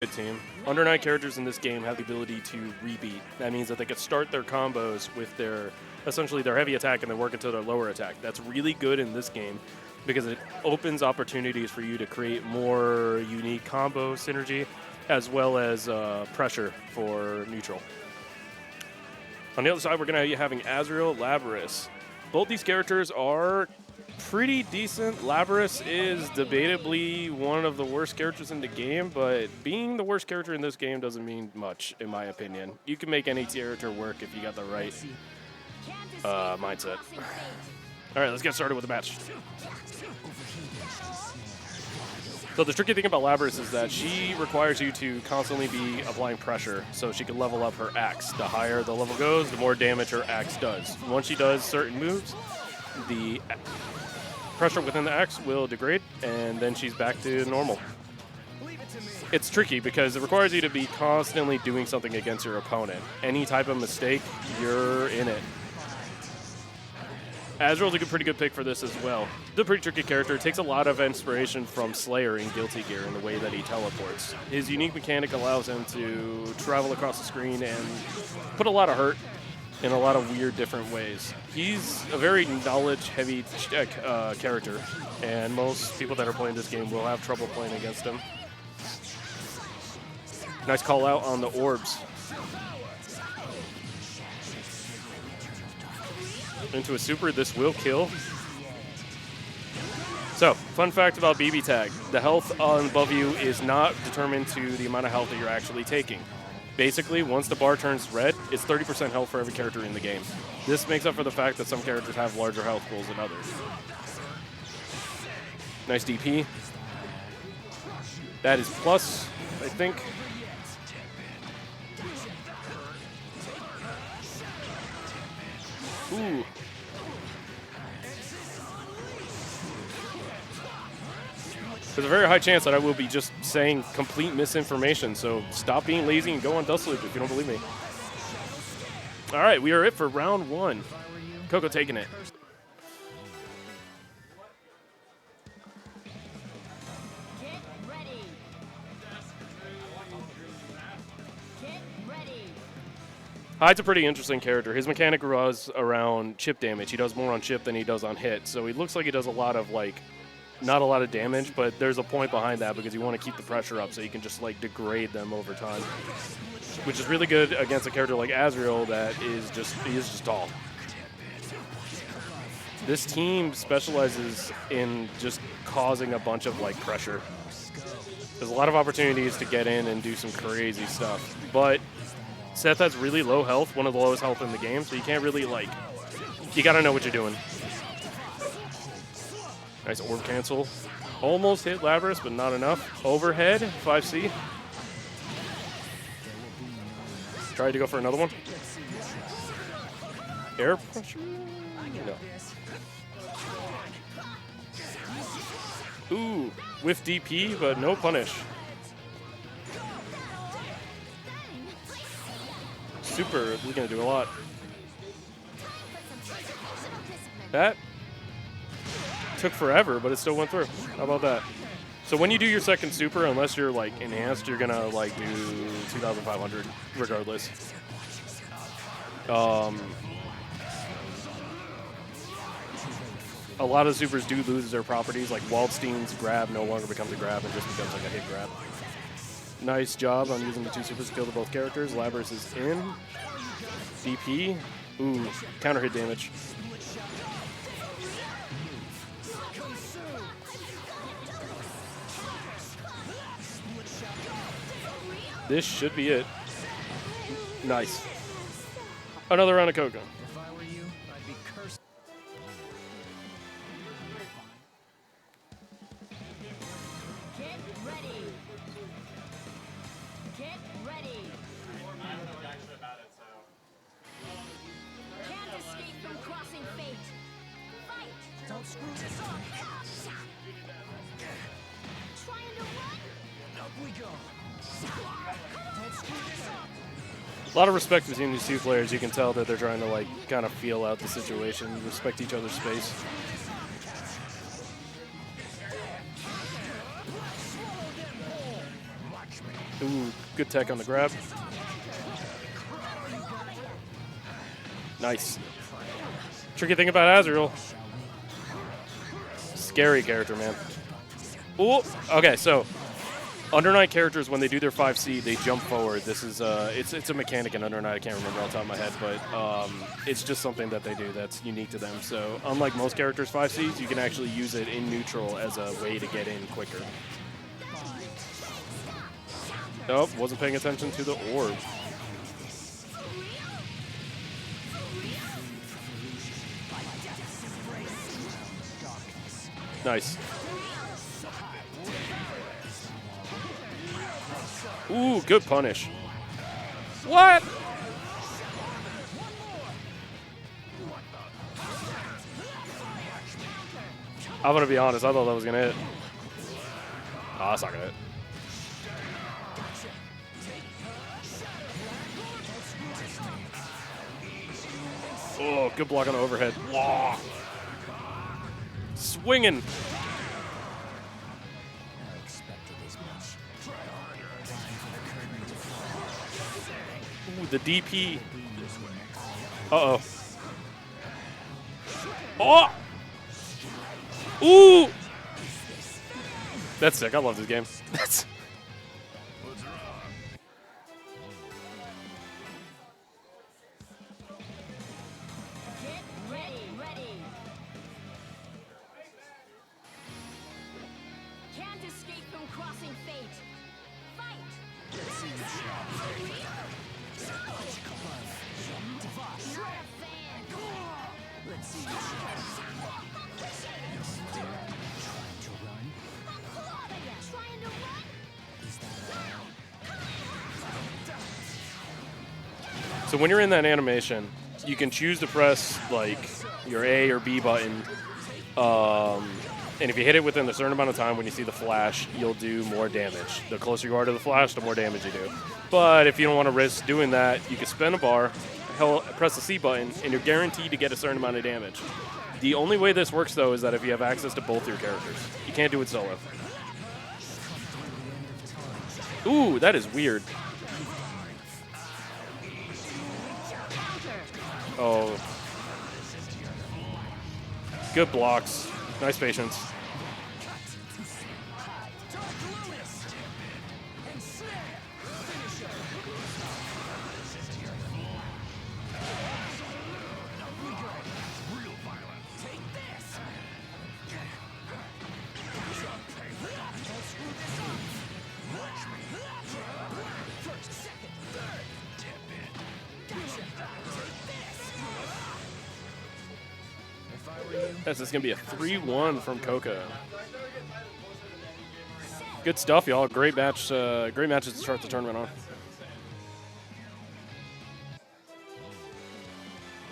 good team. Under 9 characters in this game have the ability to rebeat. That means that they could start their combos with their, essentially their heavy attack and then work into their lower attack. That's really good in this game because it opens opportunities for you to create more unique combo synergy as well as pressure for neutral. On the other side, we're going to be having Azrael, Labrys. Both these characters are pretty decent. Labrys is debatably one of the worst characters in the game, but being the worst character in this game doesn't mean much, in my opinion. You can make any character work if you got the right mindset. All right, let's get started with the match. So the tricky thing about Labrys is that she requires you to constantly be applying pressure so she can level up her axe. The higher the level goes, the more damage her axe does. Once she does certain moves, the pressure within the axe will degrade, and then she's back to normal. It's tricky because it requires you to be constantly doing something against your opponent. Any type of mistake, you're in it. Azrael's a pretty good pick for this as well. The pretty tricky character. It takes a lot of inspiration from Slayer in Guilty Gear in the way that he teleports. His unique mechanic allows him to travel across the screen and put a lot of hurt in a lot of weird different ways. He's a very knowledge-heavy character, and most people that are playing this game will have trouble playing against him. Nice call out on the orbs. Into a super, this will kill. So, fun fact about BB Tag. The health above you is not determined to the amount of health that you're actually taking. Basically, once the bar turns red, it's 30% health for every character in the game. This makes up for the fact that some characters have larger health pools than others. Nice DP. That is plus, I think. Ooh. There's a very high chance that I will be just saying complete misinformation, so stop being lazy and go on Dust Loop if you don't believe me. All right, we are it for round 1. Coco taking it. Hyde's a pretty interesting character. His mechanic was around chip damage. He does more on chip than he does on hit, so he looks like he does a lot of, like, not a lot of damage, but there's a point behind that because you want to keep the pressure up so you can just, like, degrade them over time, which is really good against a character like Azrael that is just, he is just tall. This team specializes in just causing a bunch of, like, pressure. There's a lot of opportunities to get in and do some crazy stuff, but Seth has really low health, one of the lowest health in the game, so you can't really, like, you gotta know what you're doing. Nice orb cancel. Almost hit Labrys, but not enough. Overhead, 5C. Tried to go for another one. Air pressure? No. Ooh, with DP, but no punish. Super, we're gonna do a lot. That took forever, but it still went through. How about that? So when you do your second super, unless you're like enhanced, you're gonna like do 2,500 regardless. A lot of supers do lose their properties, like Waldstein's grab no longer becomes a grab and just becomes like a hit grab. Nice job on using the 2 supers to kill both characters. Labrys is in. DP. Ooh, counter hit damage. This should be it. Nice. Another round of Coco. If I were you, I'd be cursed. Get ready. Get ready. Can't escape from crossing fate. Fight. Don't screw this up. Trying to run. Up we go. Don't screw this up. A lot of respect between these two players. You can tell that they're trying to like kind of feel out the situation, respect each other's space. Watch me. Ooh, good tech on the grab. Nice. Tricky thing about Azrael. Scary character, man. Ooh, okay, so Under Night characters, when they do their 5C, they jump forward. This is it's a mechanic in Under Night. I can't remember off the top of my head, but it's just something that they do that's unique to them. So unlike most characters' 5Cs, you can actually use it in neutral as a way to get in quicker. Nope, wasn't paying attention to the orb. Nice. Ooh, good punish. What? I'm gonna be honest, I thought that was gonna hit. Ah, it's not gonna hit. Oh, good block on the overhead. Wah. Swinging. Ooh, the DP. Uh-oh. Oh! Ooh! That's sick. I love this game. That's... Get ready. Can't escape from crossing fate. Fight. Not a fan. Let's see you Trying to run? So when you're in that animation, you can choose to press like your A or B button, and if you hit it within a certain amount of time when you see the flash, you'll do more damage. The closer you are to the flash, the more damage you do. But if you don't want to risk doing that, you can spin a bar, press the C button, and you're guaranteed to get a certain amount of damage. The only way this works, though, is that if you have access to both your characters. You can't do it solo. Ooh, that is weird. Oh. Good blocks. Nice patience. This is going to be a 3-1 from Coco. Good stuff, y'all. Great match. Great matches to start the tournament on.